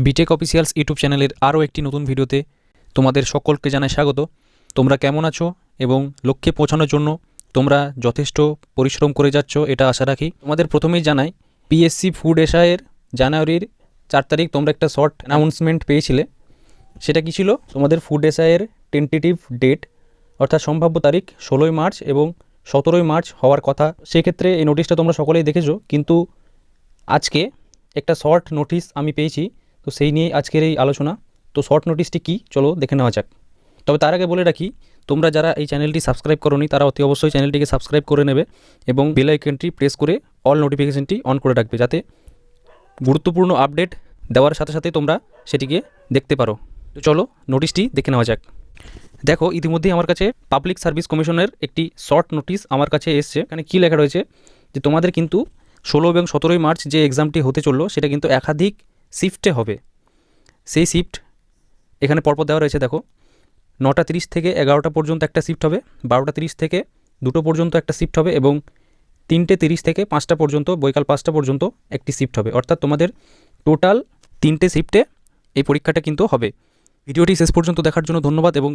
B Tech officials YouTube চ্যানেলের আরও একটি নতুন ভিডিওতে তোমাদের সকলকে জানাই স্বাগত। তোমরা কেমন আছো এবং লক্ষ্যে পৌঁছানোর জন্য তোমরা যথেষ্ট পরিশ্রম করে যাচ্ছ এটা আশা রাখি। তোমাদের প্রথমেই জানাই, পিএসসি ফুড এসআইয়ের জানুয়ারির 4 তারিখ তোমরা একটা শর্ট অ্যানাউন্সমেন্ট পেয়েছিলে। সেটা কি ছিল? তোমাদের ফুড এসআইয়ের টেন্টেটিভ ডেট অর্থাৎ সম্ভাব্য তারিখ 16ই মার্চ এবং 17ই মার্চ হওয়ার কথা। সেক্ষেত্রে এই নোটিশটা তোমরা সকলেই দেখেছো, কিন্তু আজকে একটা শর্ট নোটিশ আমি পেয়েছি, তো সেই নিয়ে আজকের এই আলোচনা। তো শর্ট নোটিশটি কী, চলো দেখে নেওয়া যাক। তবে তার আগে বলে রাখি, তোমরা যারা এই চ্যানেলটি সাবস্ক্রাইব করোনি তারা অতি অবশ্যই চ্যানেলটিকে সাবস্ক্রাইব করে নেবে এবং বেল আইকনটি প্রেস করে অল নোটিফিকেশনটি অন করে রাখবে, যাতে গুরুত্বপূর্ণ আপডেট দেওয়ার সাথে সাথে তোমরা সেটিকে দেখতে পারো। তো চলো নোটিশটি দেখে নেওয়া যাক। দেখো, ইতিমধ্যেই আমার কাছে পাবলিক সার্ভিস কমিশনের একটি শর্ট নোটিশ আমার কাছে এসছে। এখানে কী লেখা রয়েছে যে তোমাদের কিন্তু 16 এবং 17ই মার্চ যে এক্সামটি হতে চললো সেটা কিন্তু একাধিক শিফটে হবে। সেই শিফট এখানে পরপর দেওয়া রয়েছে। দেখো, 9টা 30 থেকে 11টা পর্যন্ত একটা শিফট হবে, 12টা 30 থেকে 2টো পর্যন্ত একটা শিফট হবে এবং 3টে 30 থেকে 5টা পর্যন্ত, বৈকাল 5টা পর্যন্ত একটি শিফট হবে। অর্থাৎ তোমাদের টোটাল 3টে শিফটে এই পরীক্ষাটা কিন্তু হবে। ভিডিওটি শেষ পর্যন্ত দেখার জন্য ধন্যবাদ এবং